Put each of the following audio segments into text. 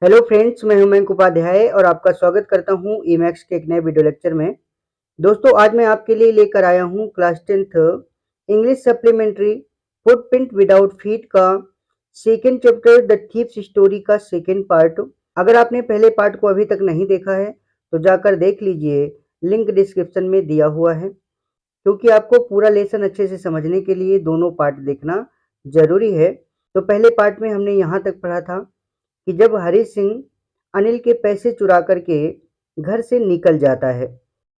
Hello friends, मैं हूं मयंक उपाध्याय और आपका स्वागत करता हूं ईमैक्स के एक नए वीडियो लेक्चर में। दोस्तों, आज मैं आपके लिए लेकर आया हूं class 10th English supplementary footprint without feet का second chapter the thieves story का सेकेंड पार्ट। अगर आपने पहले पार्ट को अभी तक नहीं देखा है तो जाकर देख लीजिए, लिंक डिस्क्रिप्शन में दिया हुआ है। क्योंकि आपको पूरा लेसन अच्छे से समझने के लिए दोनों पार्ट देखना जरूरी है। तो पहले पार्ट में हमने यहाँ तक पढ़ा था कि जब हरी सिंह अनिल के पैसे चुरा करके घर से निकल जाता है।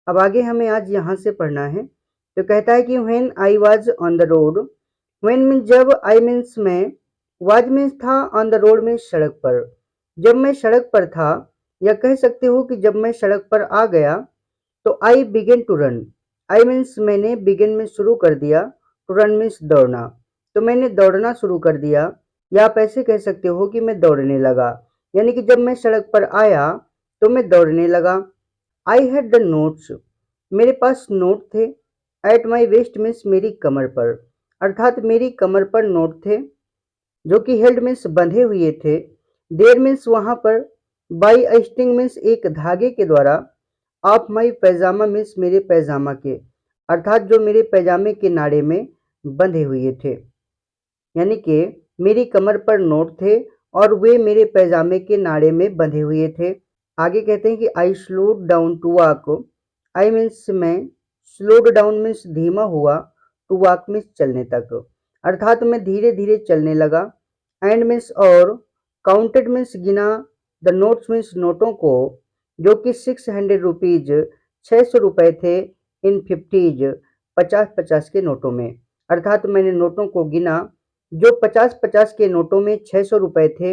अब आगे हमें आज यहाँ से पढ़ना है। तो कहता है कि when I was on the road, when means जब, आई मीन्स मैं, वाज मीन्स था, ऑन द रोड में सड़क पर, जब मैं सड़क पर था, या कह सकते हो कि जब मैं सड़क पर आ गया। तो I began to run, I means मैंने, बिगिन में शुरू कर दिया, टू रन मीन्स दौड़ना, तो मैंने दौड़ना शुरू कर दिया। या आप ऐसे कह सकते हो कि मैं दौड़ने लगा, यानी कि जब मैं सड़क पर आया तो मैं दौड़ने लगा। आई हैड द नोट्स, मेरे पास नोट थे। एट माई वेस्ट मीन्स मेरी कमर पर, अर्थात मेरी कमर पर नोट थे, जो कि हेल्ड मीन्स बंधे हुए थे। देर मीन्स वहां पर, बाई अ स्ट्रिंग मीन्स एक धागे के द्वारा, ऑफ माई पैजामा मीन्स मेरे पैजामा के, अर्थात जो मेरे पैजामे के नाड़े में बंधे हुए थे। यानी कि मेरी कमर पर नोट थे और वे मेरे पैजामे के नाड़े में बंधे हुए थे। आगे कहते हैं कि I slowed down to walk, I means मैं, स्लोड डाउन मीन्स धीमा हुआ, टू वॉक मीन्स चलने तक, अर्थात मैं धीरे धीरे चलने लगा। एंड मीन्स और, काउंटेड मीन्स गिना, द नोट्स मीन्स नोटों को, जो कि 600 रुपीज 600 रुपये थे, इन 50s 50-50 के नोटों में, अर्थात मैंने नोटों को गिना जो 50-50 के नोटों में 600 रुपए थे।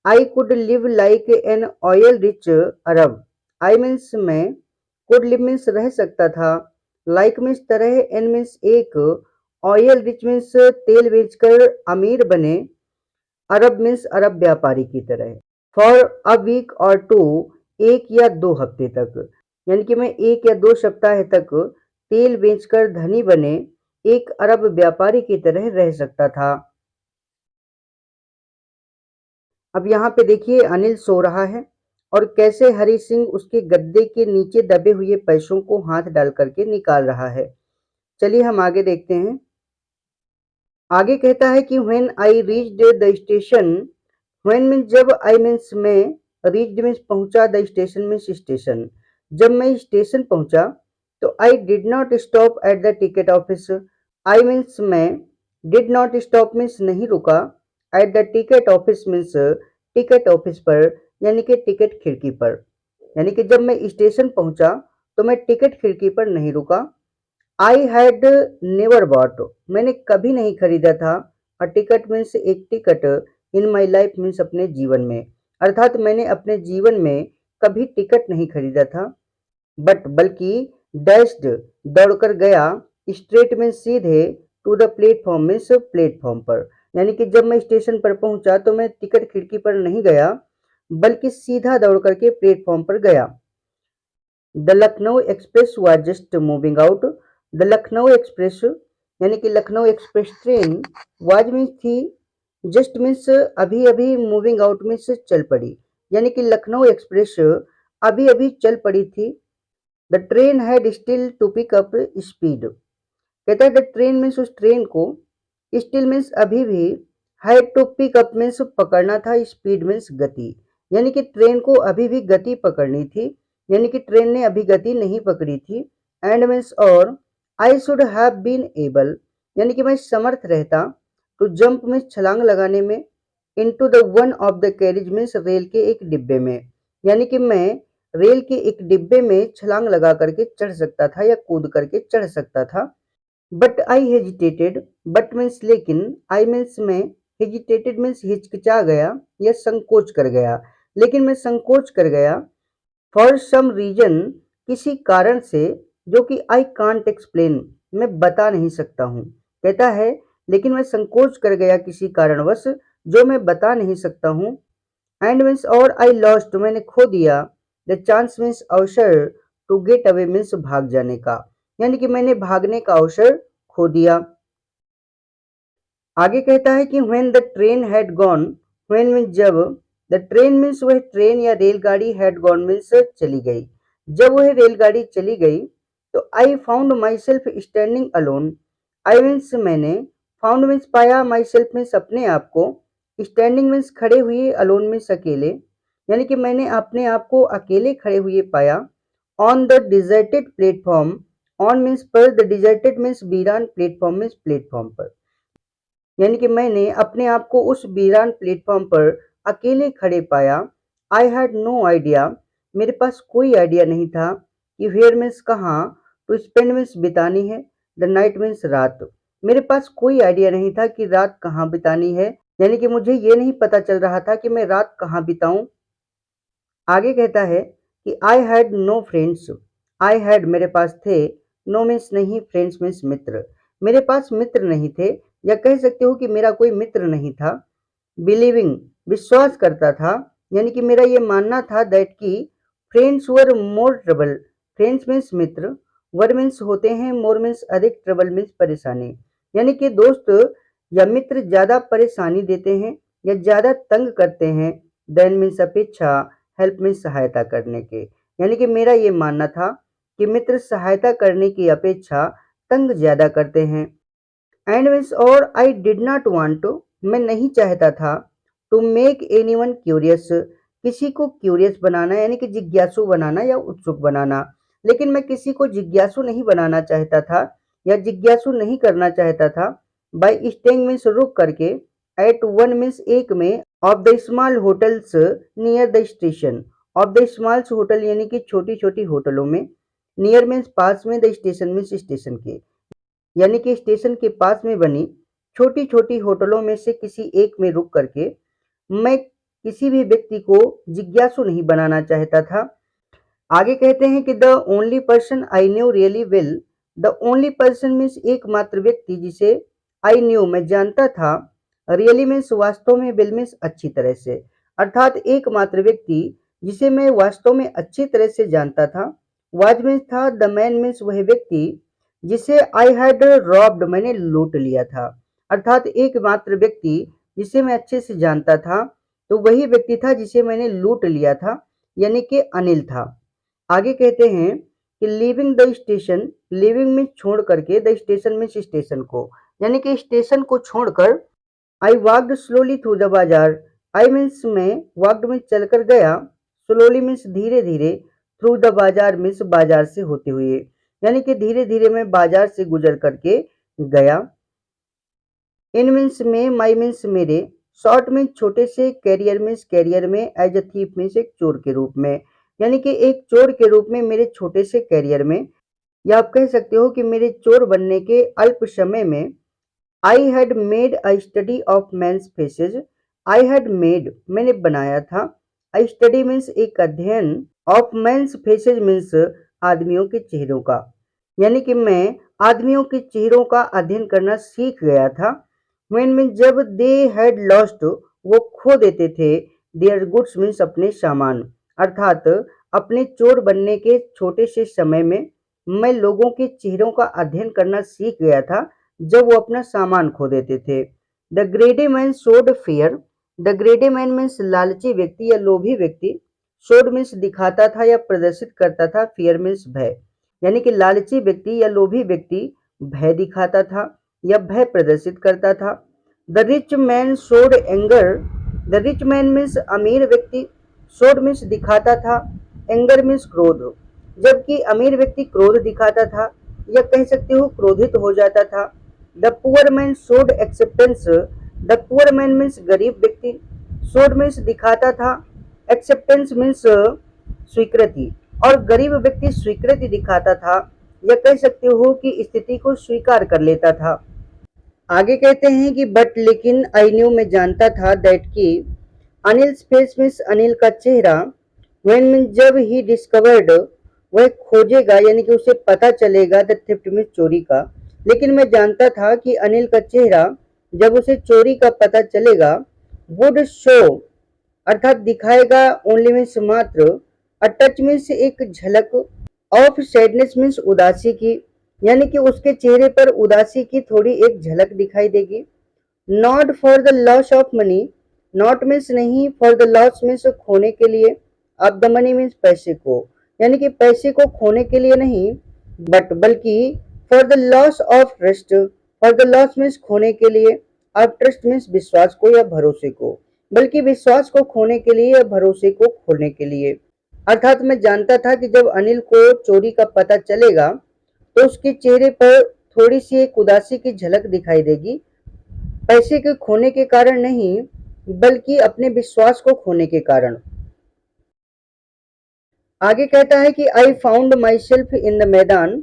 I could live like an oil rich Arab, I means मैं, कुड लिव मीन्स रह सकता था, लाइक मीन्स तरह, एन मीन्स एक, ऑयल रिच मीन्स तेल बेचकर अमीर बने, अरब मीन्स अरब व्यापारी की तरह। फॉर अ वीक और टू, एक या दो हफ्ते तक, यानी कि मैं एक या दो सप्ताह तक तेल बेचकर धनी बने एक अरब व्यापारी की तरह रह सकता था। अब यहाँ पे देखिए, अनिल सो रहा है और कैसे हरी सिंह उसके गद्दे के नीचे दबे हुए पैसों को हाथ डाल करके निकाल रहा है। चलिए हम आगे देखते हैं। आगे कहता है कि when I reached the station, when means जब, आई मीन्स मैं, रीच्ड मीन्स पहुंचा, द स्टेशन मीन्स स्टेशन, जब मैं स्टेशन पहुंचा। तो आई did not stop at the ticket office, I means मैं, डिड नॉट स्टॉप मीन्स नहीं रुका, at the ticket office means ticket office पर, यानी कि टिकट खिड़की पर, यानी कि जब मैं स्टेशन पहुंचा तो मैं टिकट खिड़की पर नहीं रुका। आई हैड नेवर बॉट, मैंने कभी नहीं खरीदा था, अ टिकट मीन्स एक ticket, in my life means अपने जीवन में, अर्थात मैंने अपने जीवन में कभी टिकट नहीं खरीदा था। बट बल्कि, डैश्ड दौड़कर गया, स्ट्रेट में सीधे, to the platform means platform पर, यानी कि जब मैं स्टेशन पर पहुंचा तो मैं टिकट खिड़की पर नहीं गया बल्कि सीधा दौड़ करके प्लेटफॉर्म पर गया। The Lucknow express was just moving out, the Lucknow express, यानी कि Lucknow express train, was means थी, जस्ट मीन्स अभी अभी, मूविंग आउट मीन्स चल पड़ी, यानी कि लखनऊ एक्सप्रेस अभी अभी चल पड़ी थी। The train had still to pick up speed, कहता है द ट्रेन मीन्स उस ट्रेन को, स्टिल मीन्स अभी भी, had to pick up means पकड़ना था, स्पीड मीन्स गति, यानी कि ट्रेन को अभी भी गति पकड़नी थी, यानी कि ट्रेन ने अभी गति नहीं पकड़ी थी। एंड मीन्स और, I should have been able, यानी कि मैं समर्थ रहता, टू जंप मीन्स छलांग लगाने में, into the one of the carriage means rail के एक डिब्बे में, यानी कि मैं रेल के एक डिब्बे में छलांग लगा करके चढ़ सकता था या कूद करके चढ़ सकता था। But I hesitated, but means लेकिन, आई मीन्स मैं, हेजिटेटेड मीन्स हिचकिचा गया या संकोच कर गया, लेकिन मैं संकोच कर गया। फॉर सम रीजन, किसी कारण से, जो कि आई कांट एक्सप्लेन, मैं बता नहीं सकता हूँ, कहता है लेकिन मैं संकोच कर गया किसी कारणवश जो मैं बता नहीं सकता हूँ। एंड मीन्स और, आई लॉस्ट, मैंने खो दिया, द चांस मीन्स अवसर, टू गेट अवे मीन्स भाग जाने का, यानी कि मैंने भागने का अवसर खो दिया। आगे कहता है कि when the train had gone, when means जब, द ट्रेन मीन्स वह ट्रेन या रेलगाड़ी हैड गॉन मीन्स चली गई। जब वह रेलगाड़ी चली गई तो I found my self standing alone. I means मैंने, फाउंड मीन्स पाया, माई सेल्फ मीन्स अपने आप को, स्टैंडिंग मीन्स खड़े हुए, अलोन मीन्स अकेले, यानी कि मैंने अपने आप को अकेले खड़े हुए पाया। On the deserted platform, on means पर, द डिजर्टेड मीन्स वीरान, प्लेटफॉर्म मीन्स प्लेटफॉर्म पर, यानी कि मैंने अपने आप को उस वीरान प्लेटफॉर्म पर अकेले खड़े पाया। आई हैड नो आइडिया, मेरे पास कोई आइडिया नहीं था कि वेयर मीन्स कहाँ, टू स्पेंड मीन्स बितानी है, द नाइट मीन्स रात, मेरे पास कोई आइडिया नहीं था कि रात कहाँ बितानी है, यानी कि मुझे ये नहीं पता चल रहा था कि मैं रात कहाँ बिताऊं। आगे कहता है कि I had no friends, I had मेरे पास थे, नो मीन्स नहीं, फ्रेंड्स मीन्स मित्र, मेरे पास मित्र नहीं थे, या कह सकते हो कि मेरा कोई मित्र नहीं था। बिलीविंग विश्वास करता था, यानी कि मेरा ये मानना था दैट कि friends were more trouble, friends means Mitra, were means होते हैं, मोर मीन्स अधिक, ट्रबल मीन्स परेशानी, यानी कि दोस्त या मित्र ज्यादा परेशानी देते हैं या ज्यादा तंग करते हैं, देन मीन्स अपेक्षा, हेल्प मीन्स सहायता करने के, यानी कि मेरा ये मानना था कि मित्र सहायता करने की अपेक्षा तंग ज्यादा करते हैं। एंड मीन्स और, I did not want to, मैं नहीं चाहता था, टू मेक एनीवन क्यूरियस, किसी को क्यूरियस बनाना, यानी कि जिज्ञासु बनाना या उत्सुक बनाना, लेकिन मैं किसी को जिज्ञासु नहीं बनाना चाहता था या जिज्ञासु नहीं करना चाहता था। बाई स्टेइंग मीन्स रुक करके, एट वन मीन्स एक में, of the small hotels near the station, of the smalls hotel यानी कि छोटी छोटी होटलों में, नियर मीन्स पास में, द स्टेशन मीन्स स्टेशन के, यानी कि स्टेशन के पास में बनी छोटी छोटी होटलों में से किसी एक में रुक करके मैं किसी भी व्यक्ति को जिज्ञासु नहीं बनाना चाहता था। आगे कहते हैं कि the only person I knew really well, the only person means एकमात्र व्यक्ति जिसे आई न्यू मैं जानता था, रियली मीन्स वास्तव में, वेल मीन्स अच्छी तरह से, अर्थात एकमात्र व्यक्ति जिसे मैं वास्तव में अच्छी तरह से जानता था। वाज मीन्स था, द मैन मीन्स वह व्यक्ति जिसे आई हैड रॉब्ड मैंने लूट लिया था, अर्थात एकमात्र व्यक्ति जिसे मैं अच्छे से जानता था तो वही व्यक्ति था जिसे मैंने लूट लिया था, यानी कि अनिल था। आगे कहते हैं कि लीविंग द स्टेशन, लीविंग में छोड़ करके, द स्टेशन में स्टेशन को, यानी कि स्टेशन को छोड़कर, I walked slowly through the bazaar, I means मैं, वॉकड में चलकर गया, स्लोली मीन्स धीरे धीरे, थ्रू द बाजार मीन्स बाजार से होते हुए, यानी कि धीरे धीरे मैं बाजार से गुजर करके गया। इन मीन्स में, माई मीन्स मेरे, शॉर्ट मीन्स छोटे से, कैरियर मीन्स कैरियर में, एज अ थीफ मीन्स एक चोर के रूप में, यानी कि एक चोर के रूप में मेरे छोटे से कैरियर में, या आप कह सकते हो कि मेरे चोर बनने के अल्प समय में। I had made a study of men's faces, I had made मैंने बनाया था, आई स्टडी मीन्स एक अध्ययन, ऑफ मैंस फेसेज मीन्स आदमियों के चेहरों का, यानी कि मैं आदमियों के चेहरों का अध्ययन करना सीख गया था। व्हेन मीन्स जब, दे हैड लॉस्ट वो खो देते थे, देयर गुड्स मीन्स अपने सामान, अर्थात अपने चोर बनने के छोटे से समय में मैं लोगों के चेहरों का अध्ययन करना सीख गया था जब वो अपना सामान खो देते थे। The ग्रेडी man showed fair, the ग्रेडी man means लालची व्यक्ति या लोभी व्यक्ति, शोड मीन्स दिखाता था या प्रदर्शित करता था, फियर मीन्स भय, यानी कि लालची व्यक्ति या लोभी व्यक्ति भय दिखाता था या भय प्रदर्शित करता था। The rich man showed anger, the rich man means अमीर व्यक्ति, शोड मीन्स दिखाता था, एंगर मीन्स क्रोध, जबकि अमीर व्यक्ति क्रोध दिखाता था या कह सकते हो क्रोधित हो जाता था। The poor man showed acceptance, the poor man means गरीब व्यक्ति, शोड मीन्स दिखाता था, एक्सेप्टेंस मीन्स स्वीकृति, और गरीब व्यक्ति स्वीकृति दिखाता था या कह सकते हो कि स्थिति को स्वीकार कर लेता था। आगे कहते हैं कि बट लेकिन, आई न्यू मैं जानता था, दैट कि अनिल फेस मीन्स अनिल का चेहरा, व्हेन मीन्स जब, ही डिस्कवर्ड वह खोजेगा यानी कि उसे पता चलेगा, द थेफ्ट मीन्स चोरी का, लेकिन मैं जानता था कि अनिल का चेहरा जब उसे चोरी का पता चलेगा, वुड शो अर्थात दिखाएगा, ओनली मीन्स मात्र, अ टच मीन्स एक झलक, ऑफ सैडनेस मीन्स उदासी की, यानी कि उसके चेहरे पर उदासी की थोड़ी एक झलक दिखाई देगी। Not for the loss of money, not means नहीं, फॉर द लॉस मीन्स खोने के लिए, ऑफ द मनी मीन्स पैसे को, यानी कि पैसे को खोने के लिए नहीं, बट बल्कि for the loss of trust, for the loss means खोने के लिए, ऑफ ट्रस्ट मीन्स विश्वास को या भरोसे को, बल्कि विश्वास को खोने के लिए या भरोसे को खोने के लिए। अर्थात मैं जानता था कि जब अनिल को चोरी का पता चलेगा तो उसके चेहरे पर थोड़ी सी एक उदासी की झलक दिखाई देगी, पैसे के खोने के कारण नहीं, बल्कि अपने विश्वास को खोने के कारण। आगे कहता है कि I found my self in the मैदान,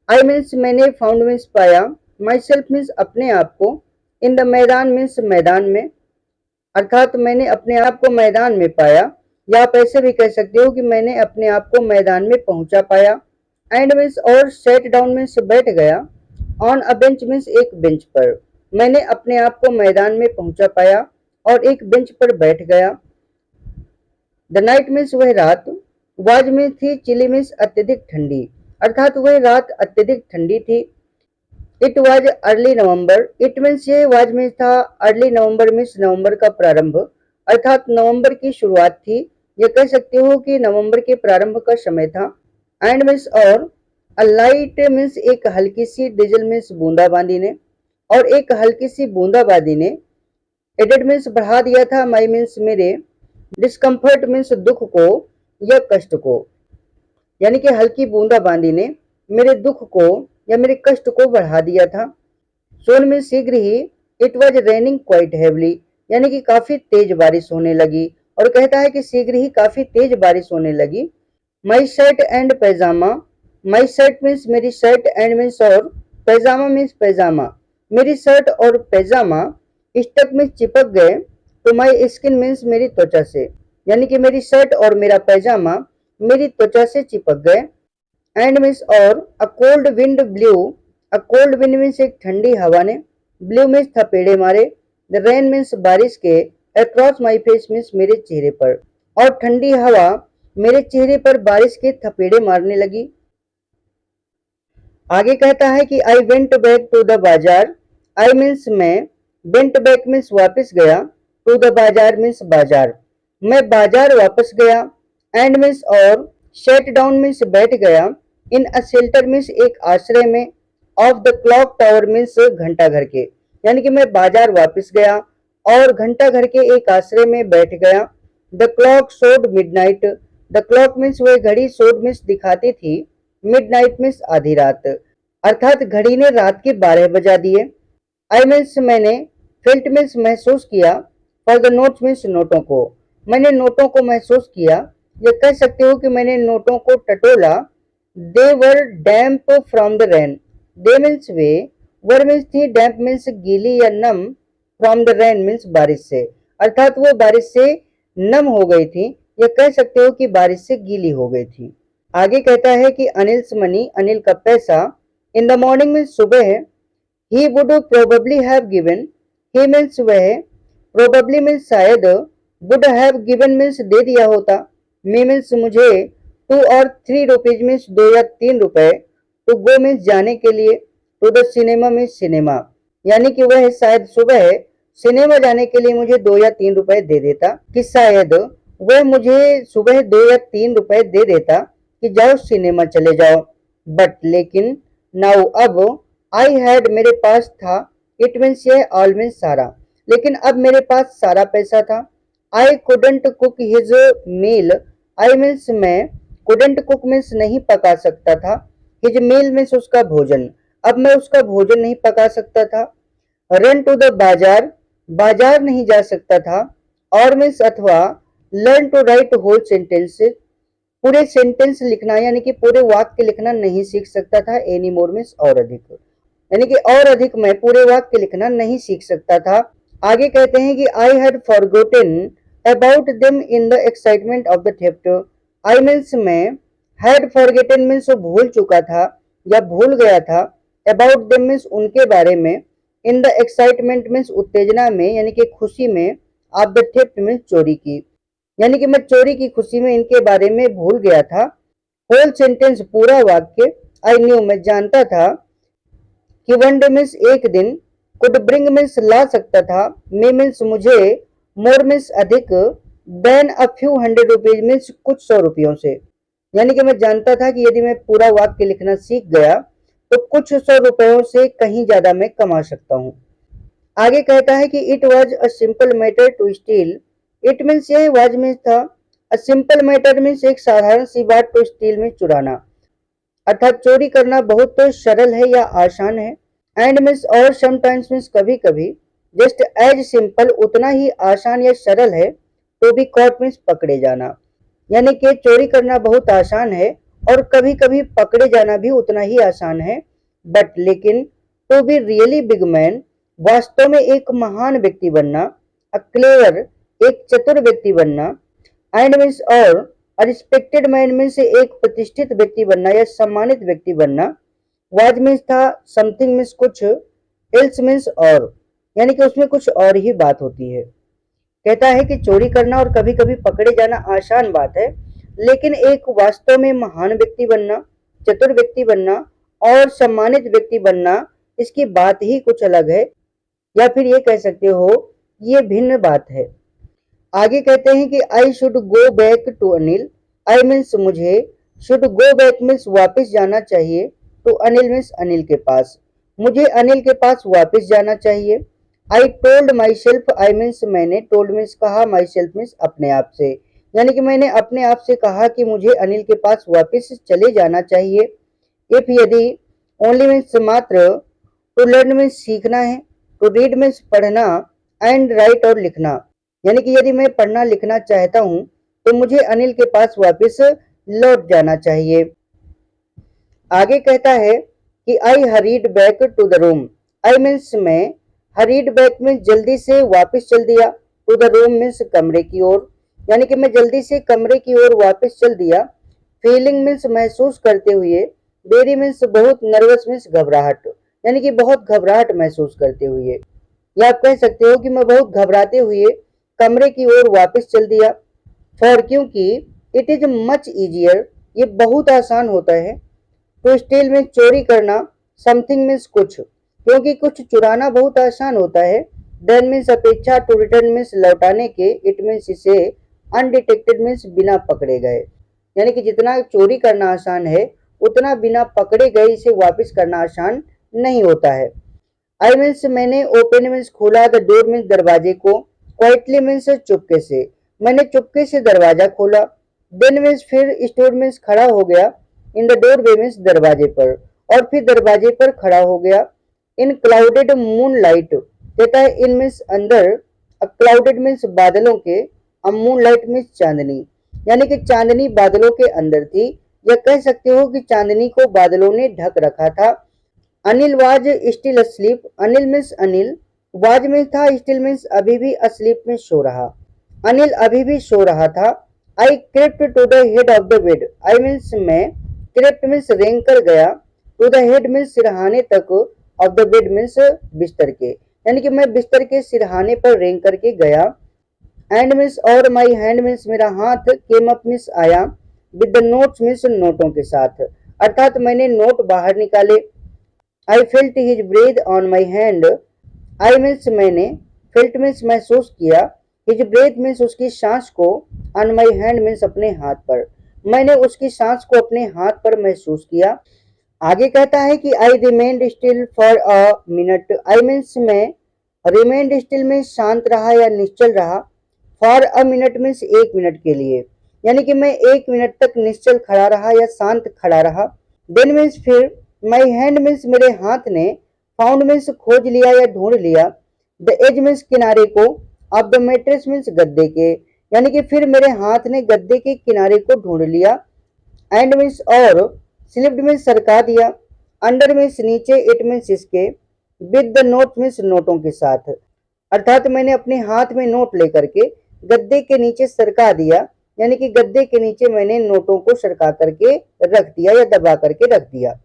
आई मीन्स मैंने, फाउंड मीन्स पाया, माई सेल्फ मीन्स अपने आप को, इन द मैदान मीन्स मैदान में, अर्थात मैंने अपने आप को मैदान में पाया, या आप ऐसे भी कह सकते हो कि मैंने अपने आप को मैदान में पहुंचा पाया। एंड मीन्स और, सेट डाउन मीन्स बैठ गया, ऑन अ बेंच मीन्स एक बेंच पर, मैंने अपने आप को मैदान में पहुंचा पाया और एक बेंच पर बैठ गया। द नाइट मीन्स वह रात, वाज में थी, चिली मीन्स अत्यधिक ठंडी, अर्थात वह रात अत्यधिक ठंडी थी। It was early November, it means ये, वाज में था, अर्ली नवंबर मीन्स नवंबर का प्रारंभ, अर्थात नवंबर की शुरुआत थी, ये कह सकते हो कि नवंबर के प्रारंभ का समय था। एंड मीन्स और, अ लाइट मीन्स एक हल्की सी, डिजल मीन्स बूंदाबांदी ने, और एक हल्की सी बूंदाबांदी ने, एडेड मीन्स बढ़ा दिया था, माई मीन्स मेरे, डिस्कम्फर्ट मीन्स दुख को या कष्ट को, यानी कि हल्की बूंदाबांदी ने मेरे दुख को या मेरे कष्ट को बढ़ा दिया था। सोन में शीघ्र ही, it was raining quite heavily, यानी कि काफी तेज बारिश होने लगी, और कहता है कि शीघ्र ही काफी तेज बारिश होने लगी। My shirt and pyjama, my shirt means मेरी शर्ट, एंड मीन्स और, पैजामा मीन्स पैजामा, मेरी शर्ट और पैजामा स्टक में चिपक गए, तो माई स्किन मीन्स मेरी त्वचा से, यानी कि मेरी शर्ट और मेरा पैजामा मेरी त्वचा से चिपक गए। एंड मीन्स और, a cold wind blue, a cold wind means एक ठंडी हवा ने, ब्ल्यू मीन्स थपेड़े मारे, द रेन मीन्स बारिश के, अक्रॉस माई फेस मीन्स मेरे चेहरे पर, और ठंडी हवा मेरे चेहरे पर बारिश के थपेड़े मारने लगी। आगे कहता है कि I went back to the bazaar, I means मैं, वेंट बैक मीन्स वापस गया, टू द बाजार मीन्स बाजार, मैं बाजार वापस गया। एंड मीन्स और, शेट डाउन मीन्स बैठ गया, इन अ शेल्टर मीन्स एक आश्रय में, of the clock tower means घंटा घर के, यानी कि मैं बाजार वापस गया और घंटा घर के एक आश्रय में बैठ गया। The clock showed midnight, the clock means वह घड़ी, शोड मीन्स दिखाती थी, मिडनाइट मीन्स आधी रात, अर्थात घड़ी ने रात के 12 बजा दिए। आई मीन्स मैंने, फेल्ट मीन्स महसूस किया, फॉर द नोट्स मीन्स नोटों को, मैंने नोटों को महसूस किया, ये कह सकते हो कि मैंने नोटों को टटोला। They were damp from the rain, they means वे, वर मीन्स थी, डैम्प मीन्स गीली या नम, फ्रॉम द रेन मीन्स बारिश से, अर्थात वो बारिश से नम हो गई थी, ये कह सकते हो कि बारिश से गीली हो गई थी। आगे कहता है कि अनिल्स मनी, अनिल का पैसा, इन द मॉर्निंग मीन्स सुबह है, he would probably have given, he means वह, probably means शायद, would have given means दे दिया होता, me means मुझे, 2 और 3 रुपीज means 2 या 3 रुपए, to go means जाने के लिए, to the cinema means cinema, यानी कि वह शायद सुबह सिनेमा जाने के लिए मुझे 2 या 3 रुपए दे देता, कि शायद वह मुझे सुबह 2 या 3 रुपए दे देता कि जाओ सिनेमा चले जाओ। बट लेकिन, नाउ अब, आई हैड मेरे पास था, इट मीन्स ये, ऑल मीन्स सारा, लेकिन अब मेरे पास सारा पैसा था। I couldn't cook his meal, I means मैं, कुडंट कुक मीन्स नहीं पका सकता था, हिज मील मीन्स उसका भोजन, अब मैं उसका भोजन नहीं पका सकता था। रन टू द बाजार, बाजार नहीं जा सकता था, और मीन्स अथवा, learn to write whole sentences, पूरे सेंटेंस लिखना यानी कि पूरे वाक्य लिखना नहीं सीख सकता था। एनी मोर मीन्स और अधिक, यानी कि और अधिक मैं पूरे वाक्य लिखना नहीं सीख सकता था। आगे कहते हैं कि I had forgotten about them in the excitement of the theft, I means मैं, हैड फॉरगेटन मीन्स भूल चुका था या भूल गया था, अबाउट देम मीन्स उनके बारे में, इन द एक्साइटमेंट मीन्स उत्तेजना में यानी कि खुशी में, ऑफ द थेफ्ट मीन्स चोरी की, यानी कि मैं चोरी की खुशी में इनके बारे में भूल गया था। होल सेंटेंस पूरा वाक्य, आई न्यू मैं जानता था, कि वन डे मीन्स एक दिन, कुड ब्रिंग मीन्स ला सकता था, मे मीन्स मुझे, मोर मीन्स अधिक, than a few hundred rupees means कुछ 100 रुपयों से। यानी कि मैं जानता था कि यदि मैं पूरा वाक्य लिखना सीख गया तो कुछ 100 रुपयों से कहीं ज्यादा मैं कमा सकता हूँ। आगे कहता है कि it was a simple matter to steal. It means यही वाज मीन्स था, अ सिंपल मैटर मीन्स एक साधारण सी बात, टू स्टील में चुराना, अर्थात चोरी करना बहुत तो सरल है या आसान है। एंड मीन्स और समटाइम्स मीन्स कभी कभी, जस्ट एज सिंपल उतना ही आसान या सरल है, तो भी कॉट मीन्स पकड़े जाना। यानी कि चोरी करना बहुत आसान है और कभी कभी पकड़े जाना भी उतना ही आसान है, बट लेकिन to be really big man, वास्तव में एक महान व्यक्ति बनना, अ क्लेवर एक चतुर व्यक्ति बनना, एंड मीन्स और रिस्पेक्टेड मैन मीन्स एक प्रतिष्ठित व्यक्ति बनना या सम्मानित व्यक्ति बनना, वाज मीन्स था, समथिंग मीन्स कुछ, एल्स मीन्स और, यानी कि उसमें कुछ और ही बात होती है। कहता है कि चोरी करना और कभी कभी पकड़े जाना आसान बात है, लेकिन एक वास्तव में महान व्यक्ति बनना, चतुर व्यक्ति बनना और सम्मानित व्यक्ति बनना, इसकी बात ही कुछ अलग है, या फिर ये कह सकते हो ये भिन्न बात है। आगे कहते हैं कि I should go back to Anil. I means मुझे, शुड गो बैक मीन्स वापस जाना चाहिए, टू अनिल मीन्स अनिल के पास, मुझे अनिल के पास वापस जाना चाहिए। I told my self, I means मैंने, टोल्ड मीन्स कहा, माई सेल्फ मीन्स अपने आप से, यानी कि मैंने अपने आप से कहा कि मुझे अनिल के पास वापस चले जाना चाहिए। इफ यदि, ओनली मीन्स मात्र, टू लर्न मीन्स सीखना है, टू रीड मीन्स पढ़ना, एंड राइट और लिखना, यानी कि यदि मैं पढ़ना लिखना चाहता हूँ तो मुझे अनिल के पास वापस लौट जाना चाहिए। आगे कहता है कि I hurried back to the room. I means मैं, हरीड बैक मीन्स जल्दी से वापस चल दिया, टू द रूम मीन्स कमरे की ओर, यानी कि मैं जल्दी से कमरे की ओर वापस चल दिया। फीलिंग मीन्स महसूस करते हुए, वेरी मीन्स बहुत, नर्वस मीन्स घबराहट, यानी कि बहुत घबराहट महसूस करते हुए, या आप कह सकते हो कि मैं बहुत घबराते हुए कमरे की ओर वापस चल दिया। फॉर क्योंकि, इट इज मच इजियर ये बहुत आसान होता है, टू स्टील में चोरी करना, समथिंग मीन्स कुछ, क्योंकि कुछ चुराना बहुत आसान होता है, देन मीन्स अपेक्षा, टू रिटर्न मीन्स लौटाने के, इट मीन्स इसे, अनडिटेक्टेड मीन्स बिना पकड़े गए, यानी कि जितना चोरी करना आसान है उतना बिना पकड़े गए इसे वापस करना आसान नहीं होता है। आई मीन्स मैंने, ओपन मीन्स खोला, द डोर मीन्स दरवाजे को, क्वाइटली मीन्स चुपके से, मैंने चुपके से दरवाजा खोला। देन मीन्स फिर, स्टूड मीन्स खड़ा हो गया, in the door way means दरवाजे पर, और फिर दरवाजे पर खड़ा हो गया। इन क्लाउडेड मून लाइट, कहता है इन मीन्स अंदर, क्लाउडेड मीन्स बादलों के, मून लाइट मीन्स चांदनी, यानी कि चांदनी बादलों के अंदर थी, या कह सकते हो कि चांदनी को बादलों ने ढक रखा था। Anil was still asleep. Anil means Anil, was means था, स्टिल मीन्स अभी भी, अस्लीप में सो रहा, अनिल अभी भी सो रहा था। I crept to the head of the bed. I means मैं, क्रिप्ट मीन्स रेंग कर गया, टू द हेड मीन्स सिरहाने तक, ऑफ द बेड मीन्स बिस्तर के, यानी कि मैं बिस्तर के सिरहाने पर रेंग करके गया। एंड मीन्स और, माई हैंड मीन्स मेरा हाथ, केम अप मीन्स आया, विद द नोट्स मीन्स नोटों के साथ, अर्थात मैंने नोट बाहर निकाले। I felt his breath on my hand. I means मैंने, फेल्ट मीन्स महसूस किया, हिज ब्रेथ मीन्स उसकी सांस को, ऑन माई हैंड मीन्स अपने हाथ पर, मैंने उसकी सांस को अपने हाथ पर महसूस किया। आगे कहता है कि आई remained still for a minute. I means मैं, रिमेन्ड स्टिल में शांत रहा या निश्चल रहा, फॉर अ मिनट मीन्स एक मिनट के लिए, यानी कि मैं एक मिनट तक निश्चल खड़ा रहा या शांत खड़ा रहा। देन मीन्स फिर, माई हैंड मीन्स मेरे हाथ ने, फाउंड मीन्स खोज लिया या ढूंढ लिया, द एज मीन्स किनारे को, ऑफ द मैट्रेस मीन्स गद्दे के, यानी कि फिर मेरे हाथ ने गद्दे के किनारे को ढूंढ लिया। एंड मीन्स और, स्लिप्ड मीन्स सरका दिया, अंडर मीन्स नीचे, इट मीन्स इसके, विद द नोट मीन्स नोटों के साथ, अर्थात मैंने अपने हाथ में नोट लेकर के गद्दे के नीचे सरका दिया, यानी कि गद्दे के नीचे मैंने नोटों को सरका करके रख दिया या दबा करके रख दिया।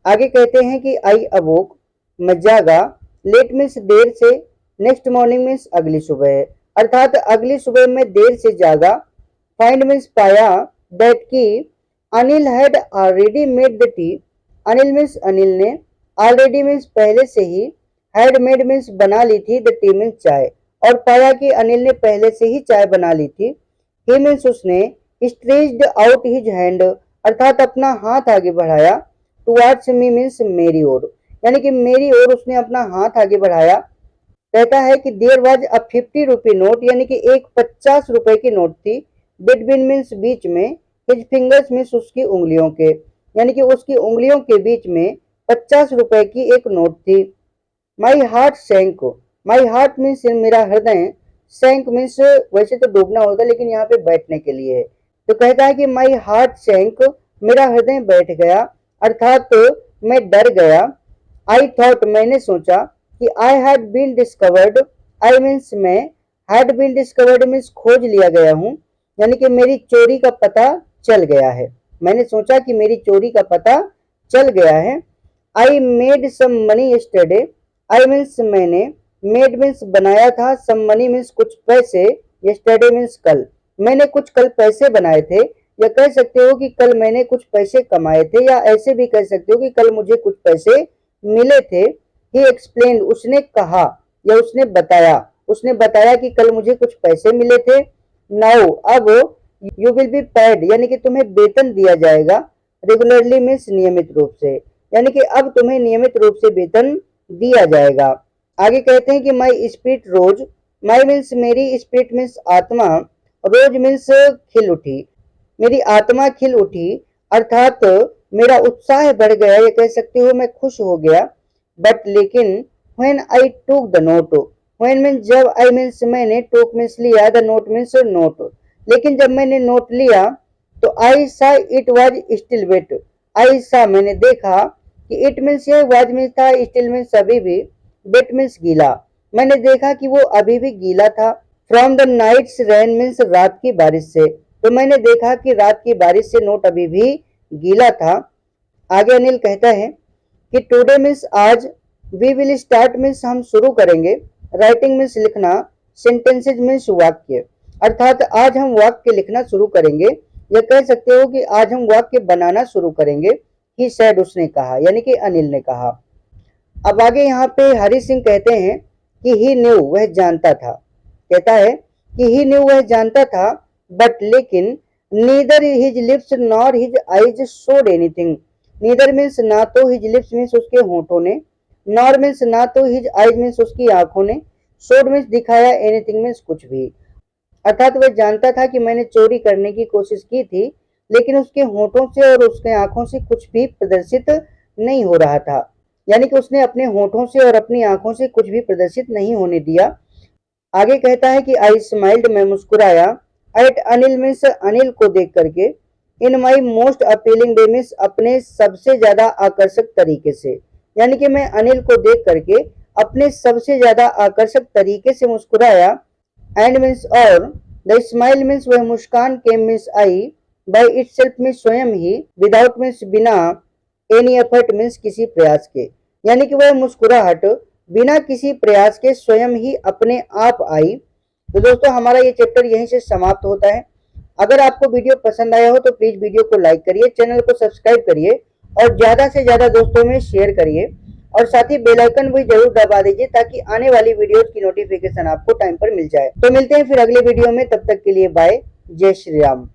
आगे कहते हैं कि आई अवोक, मैं जागा, लेट मीन्स देर से, नेक्स्ट मॉर्निंग मीन्स अगली सुबह, अर्थात अगली सुबह में देर से जागा। फाइंड मीन्स पाया, दैट की, Anil had already made the T. Anil means Anil ने, ऑलरेडी मीन्स पहले से ही, हैड मेड मीन्स बना ली थी, द टी मीन्स चाय, और पाया कि अनिल ने पहले से ही चाय बना ली थी। ही मीन्स उसने स्ट्रेच्ड आउट हिज हैंड, अर्थात अपना हाथ आगे बढ़ाया, टुवर्ड्स मी मीन्स मेरी ओर, यानी कि मेरी ओर उसने अपना हाथ आगे बढ़ाया। कहता है कि there was a 50 rupee note, यानी कि एक 50 रुपए की नोट थी, बिटवीन मीन्स बीच में, हिज फिंगर्स मीन्स उसकी उंगलियों के, यानी कि उसकी उंगलियों के बीच में 50 रुपए की एक नोट थी। My heart sank, my heart means मेरा हृदय, सैंक मीन्स वैसे तो डूबना होता है लेकिन यहाँ पे बैठने के लिए है। तो कहता है कि माई हार्ट सैंक, मेरा हृदय बैठ गया, अर्थात मैं डर गया। आई थॉट, मैंने सोचा कि I had been discovered, I means मैं, हैड बीन डिस्कवर्ड मीन्स खोज लिया गया हूँ, यानी कि मेरी चोरी का पता चल गया है। मैंने सोचा कि मेरी चोरी का पता चल गया है। I made some money yesterday, I means मैंने, मेड मीन्स बनाया था, सम मनी मीन्स कुछ पैसे, यस्टरडे मीन्स कल, मैंने कुछ कल पैसे बनाए थे, या कह सकते हो कि कल मैंने कुछ पैसे कमाए थे, या ऐसे भी कह सकते हो कि कल मुझे कुछ पैसे मिले थे। ही एक्सप्लेन, उसने कहा या उसने बताया कि कल मुझे कुछ पैसे मिले थे। नाउ, अब, यू विल बी पेड, यानी कि तुम्हें वेतन दिया जाएगा, रेगुलरली मीन्स नियमित रूप से, यानी कि अब तुम्हें नियमित रूप से वेतन दिया जाएगा। आगे कहते हैं कि my spirit rose, my means मेरी, स्पिरिट मीन्स आत्मा, रोज मीन्स खिल उठी, मेरी आत्मा खिल उठी, अर्थात मेरा उत्साह बढ़ गया, ये कह सकते हो मैं खुश हो गया। बट लेकिन, when I took the note, when means जब, आई मीन्स मैंने, टूक मीन्स लिया, द नोट मीन्स नोट, लेकिन जब मैंने नोट लिया तो आई सा इट वाज स्टिल वेट, आई सा मैंने देखा कि इट मीन्स ये वाज मीन्स था, स्टिल मीन्स अभी भी, वेट मीन्स गीला, मैंने देखा कि वो अभी भी गीला था। From the night's rain means रात की बारिश से, तो मैंने देखा कि रात की बारिश से नोट अभी भी गीला था। आगे अनिल कहता है कि टुडे मीन्स आज, वी विल स्टार्ट मीन्स हम शुरू करेंगे, राइटिंग मीन्स लिखना, सेंटेंसेज मीन्स वाक्य, अर्थात आज हम वाक्य लिखना शुरू करेंगे, या कह सकते हो कि आज हम वाक्य बनाना शुरू करेंगे। ही सैड, उसने कहा, यानी कि अनिल ने कहा। अब आगे यहाँ पे हरि सिंह कहते हैं कि ही न्यू, वह जानता था, कहता है कि ही न्यू, वह जानता था, बट लेकिन, neither his lips nor his eyes showed anything, neither means ना तो, हिज लिप्स मीन्स उसके होठों ने, नॉर मीन्स ना तो, हिज आईज मीन्स उसकी आंखों ने, शोड मीन्स दिखाया, एनीथिंग मीन्स कुछ भी, अर्थात वह जानता था कि मैंने चोरी करने की कोशिश की थी, लेकिन उसके होठों से और उसके आंखों से कुछ भी प्रदर्शित नहीं हो रहा था, यानी कि उसने अपने होठों से और अपनी आंखों से कुछ भी प्रदर्शित नहीं होने दिया। आगे कहता है कि आई स्माइल्ड, मैं मुस्कुराया, एट अनिल मीन्स अनिल को देख करके, in my most appealing way means अपने सबसे ज्यादा आकर्षक तरीके से, यानी कि मैं अनिल को देख करके अपने सबसे ज्यादा आकर्षक तरीके से मुस्कुराया। एंड मीन्स और, द स्माइल मीन्स वह मुस्कान, केम मीन्स आई, बाई इट सेल्फ मीन्स स्वयं ही, विदाउट मीन्स बिना, एनी एफर्ट मीन्स किसी प्रयास के, यानी कि वह मुस्कुराहट बिना किसी प्रयास के स्वयं ही अपने आप आई। तो दोस्तों हमारा ये चैप्टर यहीं से समाप्त होता है। अगर आपको वीडियो पसंद आया हो तो प्लीज वीडियो को लाइक करिए, चैनल को सब्सक्राइब करिए और ज्यादा से ज्यादा दोस्तों में शेयर करिए, और साथ ही बेल आइकन भी जरूर दबा दीजिए ताकि आने वाली वीडियोस की नोटिफिकेशन आपको टाइम पर मिल जाए। तो मिलते हैं फिर अगले वीडियो में, तब तक के लिए बाय, जय श्री राम।